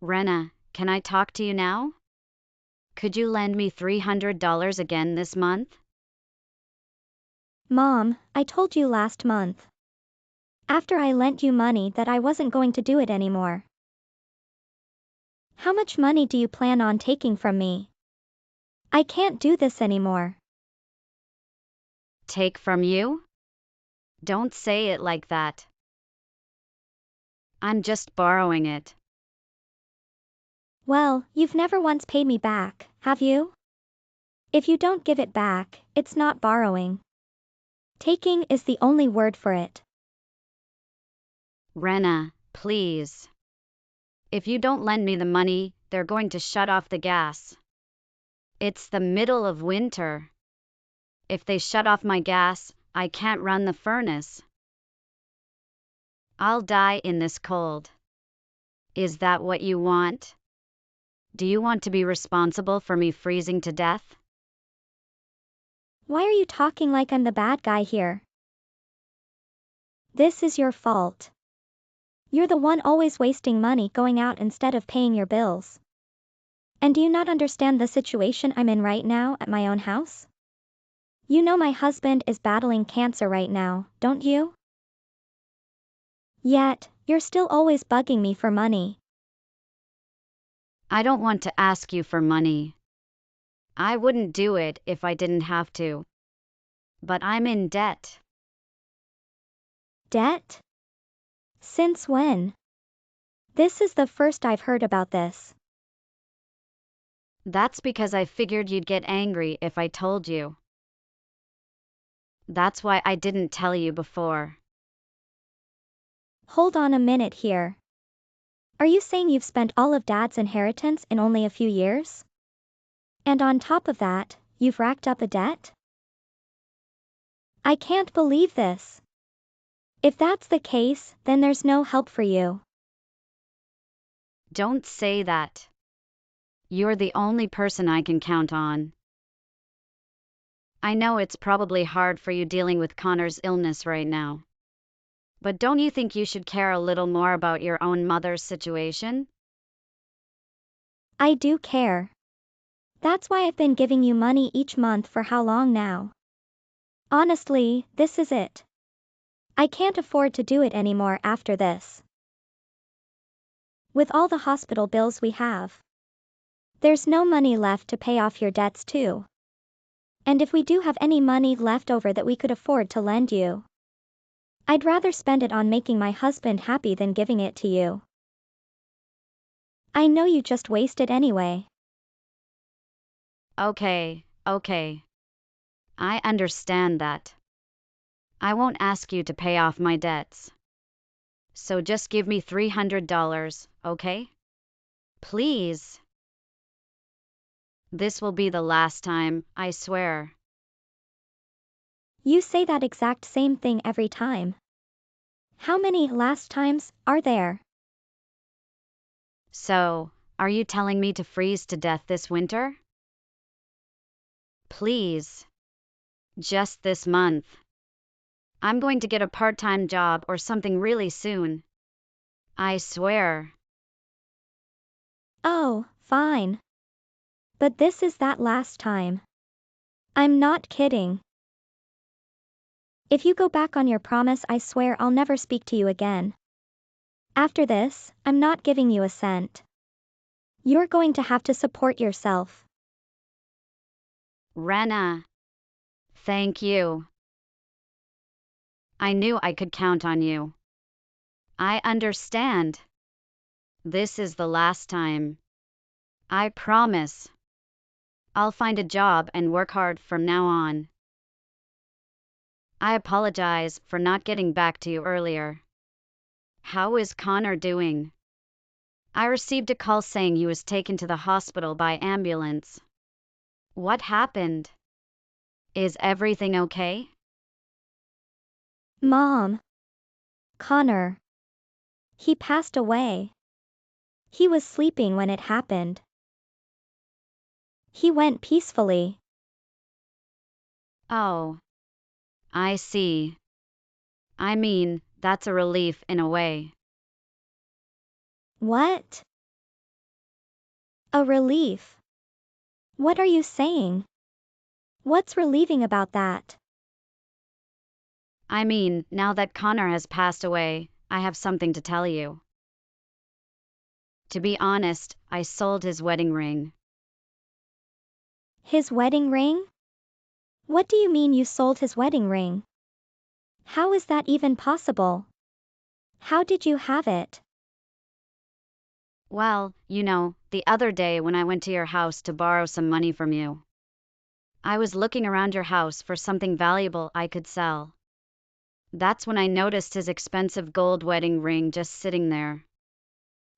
Rena, can I talk to you now? Could you lend me $300 again this month? Mom, I told you last month, after I lent you money, that I wasn't going to do it anymore. How much money do you plan on taking from me? I can't do this anymore. Take from you? Don't say it like that. I'm just borrowing it. Well, you've never once paid me back, have you? If you don't give it back, it's not borrowing. Taking is the only word for it. Rena, please. If you don't lend me the money, they're going to shut off the gas. It's the middle of winter. If they shut off my gas, I can't run the furnace. I'll die in this cold. Is that what you want? Do you want to be responsible for me freezing to death? Why are you talking like I'm the bad guy here? This is your fault. You're the one always wasting money going out instead of paying your bills. And do you not understand the situation I'm in right now at my own house? You know my husband is battling cancer right now, don't you? Yet, you're still always bugging me for money. I don't want to ask you for money. I wouldn't do it if I didn't have to. But I'm in debt. Debt? Since when? This is the first I've heard about this. That's because I figured you'd get angry if I told you. That's why I didn't tell you before. Hold on a minute here. Are you saying you've spent all of Dad's inheritance in only a few years? And on top of that, you've racked up a debt? I can't believe this. If that's the case, then there's no help for you. Don't say that. You're the only person I can count on. I know it's probably hard for you dealing with Connor's illness right now. But don't you think you should care a little more about your own mother's situation? I do care. That's why I've been giving you money each month for how long now? Honestly, this is it. I can't afford to do it anymore after this. With all the hospital bills we have, there's no money left to pay off your debts too. And if we do have any money left over that we could afford to lend you, I'd rather spend it on making my husband happy than giving it to you. I know you just waste it anyway. Okay. I understand that. I won't ask you to pay off my debts. So just give me $300, okay? Please. This will be the last time, I swear. You say that exact same thing every time. How many last times are there? So, are you telling me to freeze to death this winter? Please. Just this month. I'm going to get a part-time job or something really soon. I swear. Oh, fine. But this is that last time. I'm not kidding. If you go back on your promise, I swear I'll never speak to you again. After this, I'm not giving you a cent. You're going to have to support yourself. Rena. Thank you. I knew I could count on you. I understand. This is the last time. I promise. I'll find a job and work hard from now on. I apologize for not getting back to you earlier. How is Connor doing? I received a call saying he was taken to the hospital by ambulance. What happened? Is everything okay? Mom. Connor. He passed away. He was sleeping when it happened. He went peacefully. Oh. I see. I mean, that's a relief in a way. What? A relief. What are you saying? What's relieving about that? I mean, now that Connor has passed away, I have something to tell you. To be honest, I sold his wedding ring. His wedding ring? What do you mean you sold his wedding ring? How is that even possible? How did you have it? Well, the other day when I went to your house to borrow some money from you, I was looking around your house for something valuable I could sell. That's when I noticed his expensive gold wedding ring just sitting there.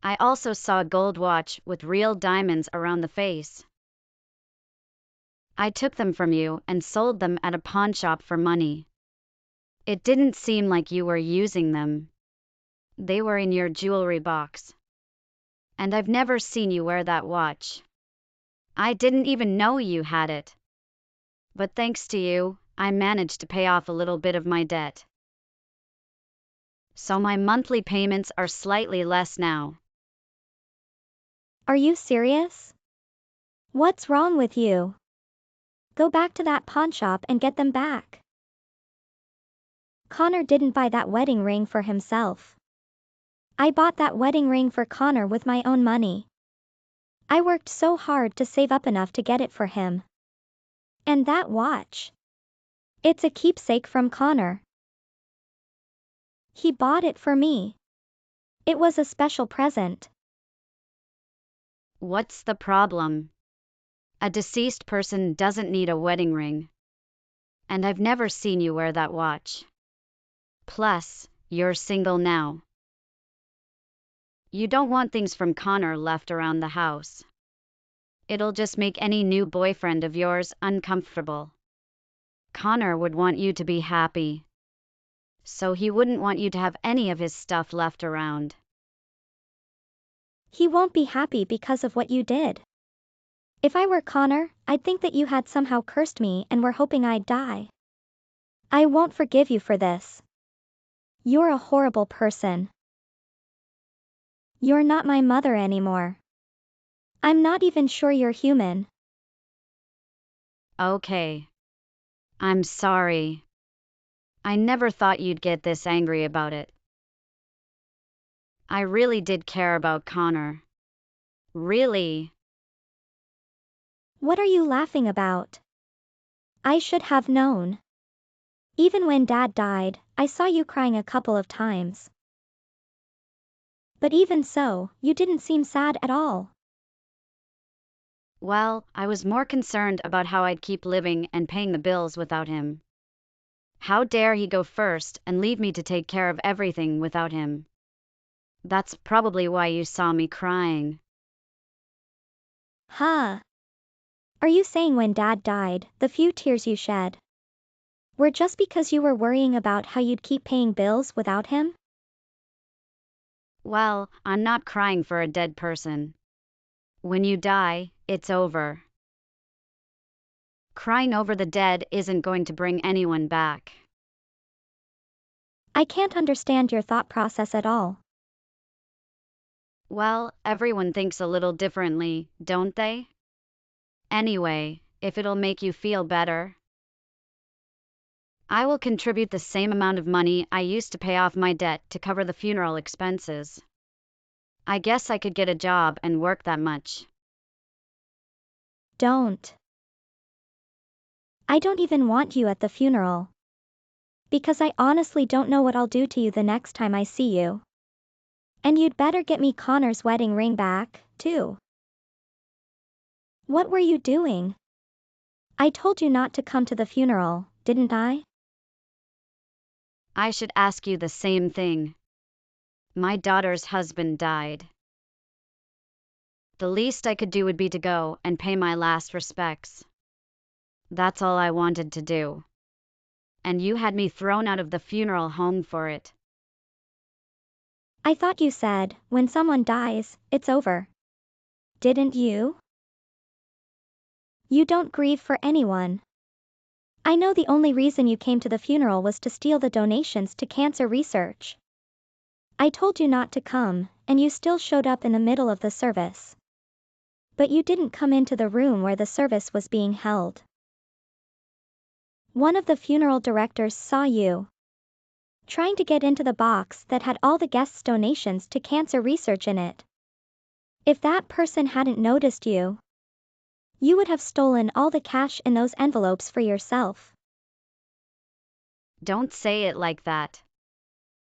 I also saw a gold watch with real diamonds around the face. I took them from you and sold them at a pawn shop for money. It didn't seem like you were using them. They were in your jewelry box. And I've never seen you wear that watch. I didn't even know you had it. But thanks to you, I managed to pay off a little bit of my debt. So my monthly payments are slightly less now. Are you serious? What's wrong with you? Go back to that pawn shop and get them back. Connor didn't buy that wedding ring for himself. I bought that wedding ring for Connor with my own money. I worked so hard to save up enough to get it for him. And that watch. It's a keepsake from Connor. He bought it for me. It was a special present. What's the problem? A deceased person doesn't need a wedding ring. And I've never seen you wear that watch. Plus, you're single now. You don't want things from Connor left around the house. It'll just make any new boyfriend of yours uncomfortable. Connor would want you to be happy. So he wouldn't want you to have any of his stuff left around. He won't be happy because of what you did. If I were Connor, I'd think that you had somehow cursed me and were hoping I'd die. I won't forgive you for this. You're a horrible person. You're not my mother anymore. I'm not even sure you're human. Okay. I'm sorry. I never thought you'd get this angry about it. I really did care about Connor. Really. What are you laughing about? I should have known. Even when Dad died, I saw you crying a couple of times. But even so, you didn't seem sad at all. Well, I was more concerned about how I'd keep living and paying the bills without him. How dare he go first and leave me to take care of everything without him? That's probably why you saw me crying. Huh. Are you saying when Dad died, the few tears you shed were just because you were worrying about how you'd keep paying bills without him? Well, I'm not crying for a dead person. When you die, it's over. Crying over the dead isn't going to bring anyone back. I can't understand your thought process at all. Well, everyone thinks a little differently, don't they? Anyway, if it'll make you feel better, I will contribute the same amount of money I used to pay off my debt to cover the funeral expenses. I guess I could get a job and work that much. Don't. I don't even want you at the funeral. Because I honestly don't know what I'll do to you the next time I see you. And you'd better get me Connor's wedding ring back, too. What were you doing? I told you not to come to the funeral, didn't I? I should ask you the same thing. My daughter's husband died. The least I could do would be to go and pay my last respects. That's all I wanted to do. And you had me thrown out of the funeral home for it. I thought you said, when someone dies, it's over. Didn't you? You don't grieve for anyone. I know the only reason you came to the funeral was to steal the donations to cancer research. I told you not to come, and you still showed up in the middle of the service. but you didn't come into the room where the service was being held. One of the funeral directors saw you trying to get into the box that had all the guests' donations to cancer research in it. If that person hadn't noticed you, you would have stolen all the cash in those envelopes for yourself. Don't say it like that.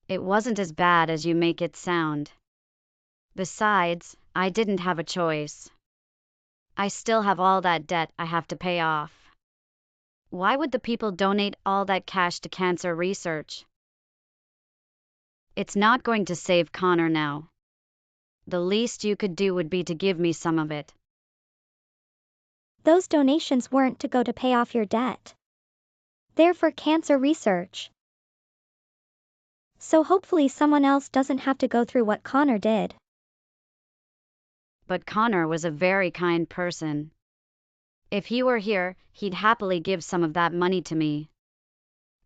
It wasn't as bad as you make it sound. Besides, I didn't have a choice. I still have all that debt I have to pay off. Why would the people donate all that cash to cancer research? It's not going to save Connor now. The least you could do would be to give me some of it. Those donations weren't to go to pay off your debt. They're for cancer research. So hopefully someone else doesn't have to go through what Connor did. But Connor was a very kind person. If he were here, he'd happily give some of that money to me.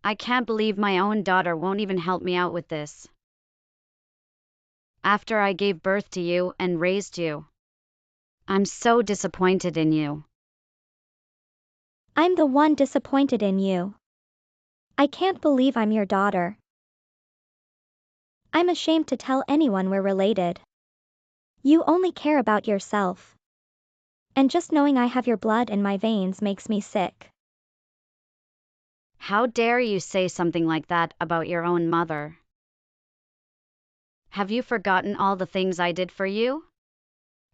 I can't believe my own daughter won't even help me out with this. After I gave birth to you and raised you. I'm so disappointed in you. I'm the one disappointed in you. I can't believe I'm your daughter. I'm ashamed to tell anyone we're related. You only care about yourself. And just knowing I have your blood in my veins makes me sick. How dare you say something like that about your own mother? Have you forgotten all the things I did for you?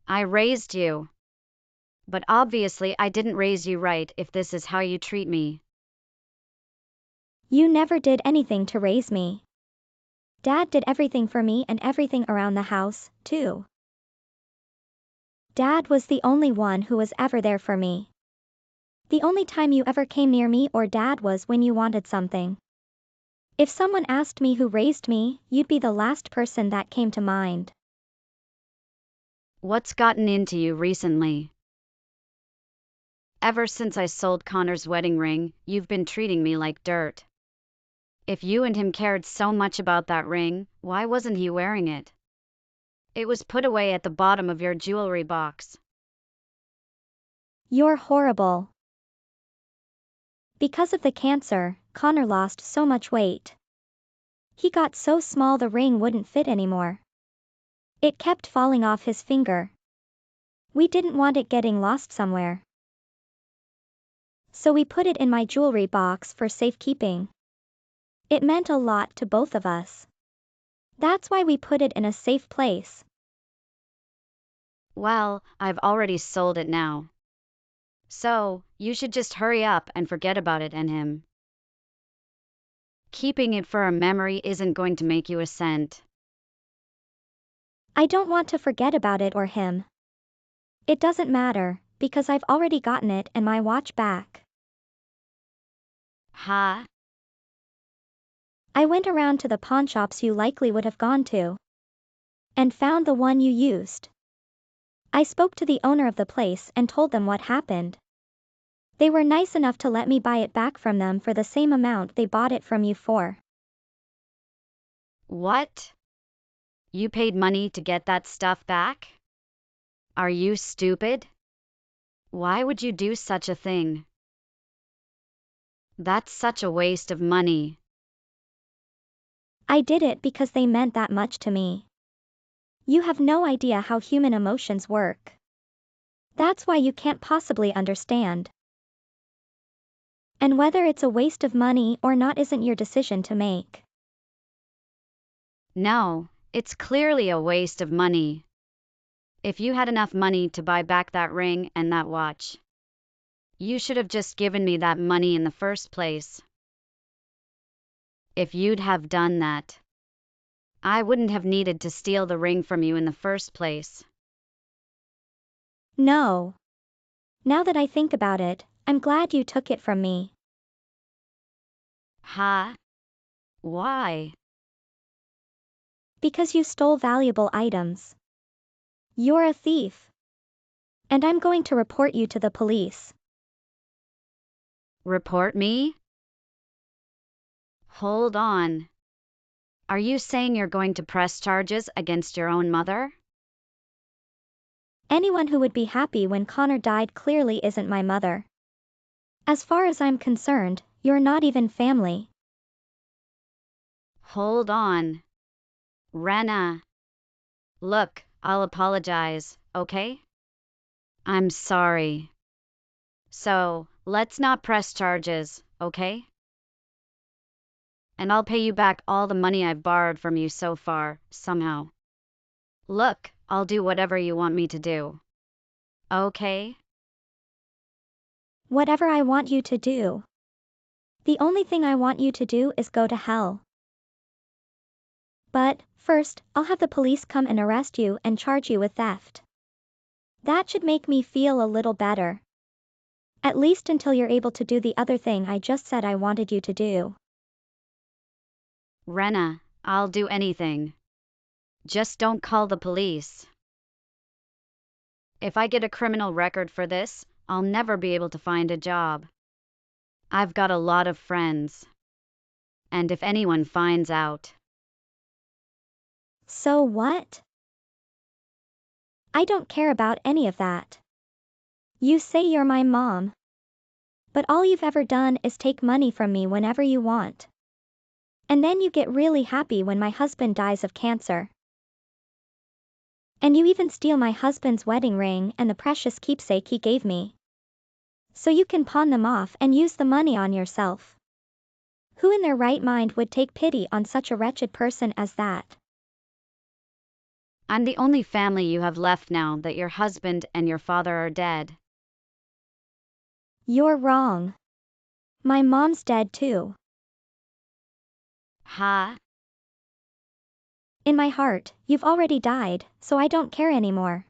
I raised you. But obviously I didn't raise you right if this is how you treat me. You never did anything to raise me. Dad did everything for me and everything around the house, too. Dad was the only one who was ever there for me. The only time you ever came near me or Dad was when you wanted something. If someone asked me who raised me, you'd be the last person that came to mind. What's gotten into you recently? Ever since I sold Connor's wedding ring, you've been treating me like dirt. If you and him cared so much about that ring, why wasn't he wearing it? It was put away at the bottom of your jewelry box. You're horrible. Because of the cancer, Connor lost so much weight. He got so small the ring wouldn't fit anymore. It kept falling off his finger. We didn't want it getting lost somewhere. So we put it in my jewelry box for safekeeping. It meant a lot to both of us. That's why we put it in a safe place. Well, I've already sold it now. So, you should just hurry up and forget about it and him. Keeping it for a memory isn't going to make you a cent. I don't want to forget about it or him. It doesn't matter, because I've already gotten it and my watch back. Ha? I went around to the pawn shops you likely would have gone to. And found the one you used. I spoke to the owner of the place and told them what happened. They were nice enough to let me buy it back from them for the same amount they bought it from you for. What? You paid money to get that stuff back? Are you stupid? Why would you do such a thing? That's such a waste of money. I did it because they meant that much to me. You have no idea how human emotions work. That's why you can't possibly understand. And whether it's a waste of money or not isn't your decision to make. No, it's clearly a waste of money. If you had enough money to buy back that ring and that watch, you should have just given me that money in the first place. If you'd have done that, I wouldn't have needed to steal the ring from you in the first place. No. Now that I think about it, I'm glad you took it from me. Ha? Why? Because you stole valuable items. You're a thief. And I'm going to report you to the police. Report me? Hold on. Are you saying you're going to press charges against your own mother? Anyone who would be happy when Connor died clearly isn't my mother. As far as I'm concerned, you're not even family. Hold on. Rena. Look, I'll apologize, okay? I'm sorry. So, let's not press charges, okay? And I'll pay you back all the money I've borrowed from you so far, somehow. Look, I'll do whatever you want me to do. Okay? Whatever I want you to do. The only thing I want you to do is go to hell. But, first, I'll have the police come and arrest you and charge you with theft. That should make me feel a little better. At least until you're able to do the other thing I just said I wanted you to do. Rena, I'll do anything. Just don't call the police. If I get a criminal record for this, I'll never be able to find a job. I've got a lot of friends. And if anyone finds out. So what? I don't care about any of that. You say you're my mom. But all you've ever done is take money from me whenever you want. And then you get really happy when my husband dies of cancer. And you even steal my husband's wedding ring and the precious keepsake he gave me. So you can pawn them off and use the money on yourself. Who in their right mind would take pity on such a wretched person as that? I'm the only family you have left now that your husband and your father are dead. You're wrong. My mom's dead too. Ha? In my heart, you've already died, so I don't care anymore.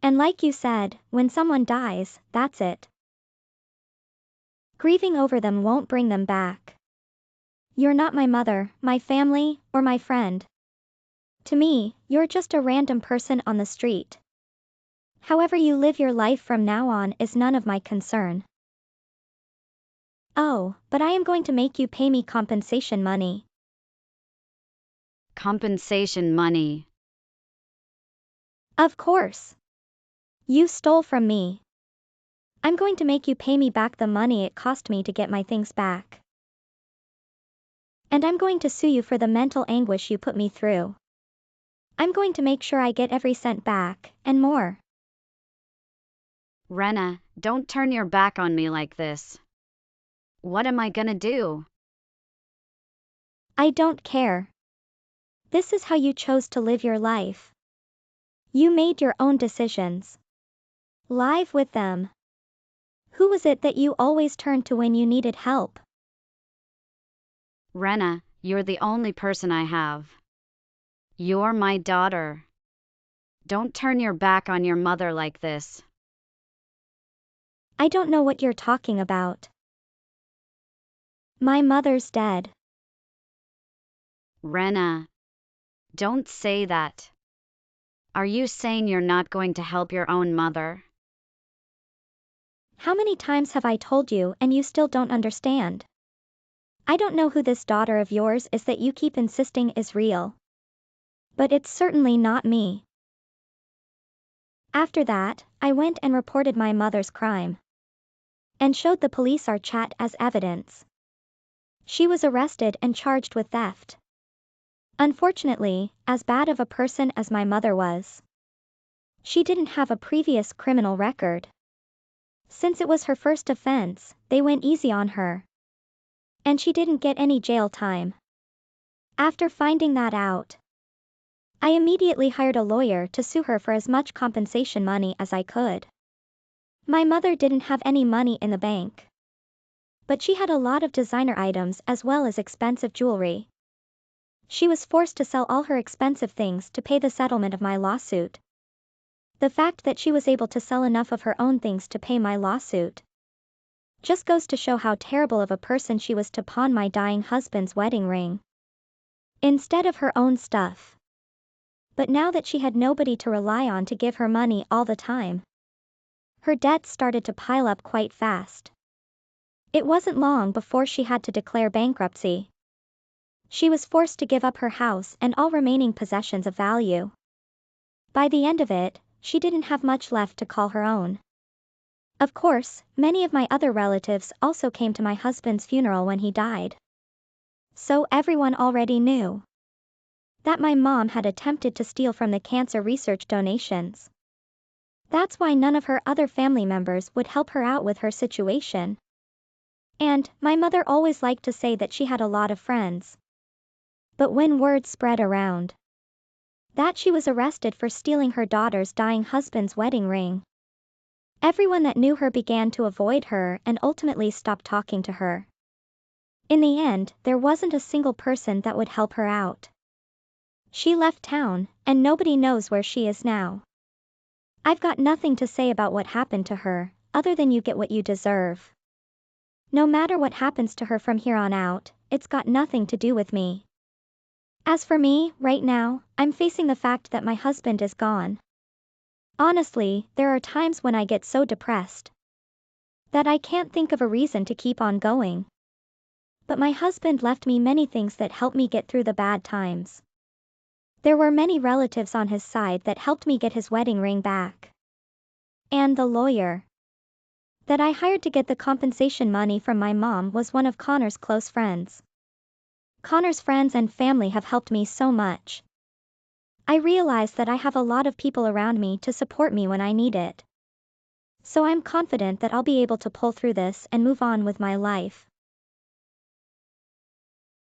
And like you said, when someone dies, that's it. Grieving over them won't bring them back. You're not my mother, my family, or my friend. To me, you're just a random person on the street. However you live your life from now on is none of my concern. Oh, but I am going to make you pay me compensation money. Compensation money. Of course. You stole from me. I'm going to make you pay me back the money it cost me to get my things back. And I'm going to sue you for the mental anguish you put me through. I'm going to make sure I get every cent back, and more. Rena, don't turn your back on me like this. What am I gonna do? I don't care. This is how you chose to live your life. You made your own decisions. Live with them. Who was it that you always turned to when you needed help? Rena, you're the only person I have. You're my daughter. Don't turn your back on your mother like this. I don't know what you're talking about. My mother's dead. Rena, don't say that. Are you saying you're not going to help your own mother? How many times have I told you and you still don't understand? I don't know who this daughter of yours is that you keep insisting is real. But it's certainly not me. After that, I went and reported my mother's crime. And showed the police our chat as evidence. She was arrested and charged with theft. Unfortunately, as bad of a person as my mother was, she didn't have a previous criminal record. Since it was her first offense, they went easy on her. And she didn't get any jail time. After finding that out, I immediately hired a lawyer to sue her for as much compensation money as I could. My mother didn't have any money in the bank. But she had a lot of designer items as well as expensive jewelry. She was forced to sell all her expensive things to pay the settlement of my lawsuit. The fact that she was able to sell enough of her own things to pay my lawsuit just goes to show how terrible of a person she was to pawn my dying husband's wedding ring instead of her own stuff. But now that she had nobody to rely on to give her money all the time, her debts started to pile up quite fast. It wasn't long before she had to declare bankruptcy. She was forced to give up her house and all remaining possessions of value. By the end of it, she didn't have much left to call her own. Of course, many of my other relatives also came to my husband's funeral when he died. So everyone already knew that my mom had attempted to steal from the cancer research donations. That's why none of her other family members would help her out with her situation. And my mother always liked to say that she had a lot of friends. But when word spread around that she was arrested for stealing her daughter's dying husband's wedding ring, everyone that knew her began to avoid her and ultimately stopped talking to her. In the end, there wasn't a single person that would help her out. She left town, and nobody knows where she is now. I've got nothing to say about what happened to her, other than you get what you deserve. No matter what happens to her from here on out, it's got nothing to do with me. As for me, right now, I'm facing the fact that my husband is gone. Honestly, there are times when I get so depressed that I can't think of a reason to keep on going. But my husband left me many things that helped me get through the bad times. There were many relatives on his side that helped me get his wedding ring back. And the lawyer that I hired to get the compensation money from my mom was one of Connor's close friends. Connor's friends and family have helped me so much. I realize that I have a lot of people around me to support me when I need it. So I'm confident that I'll be able to pull through this and move on with my life.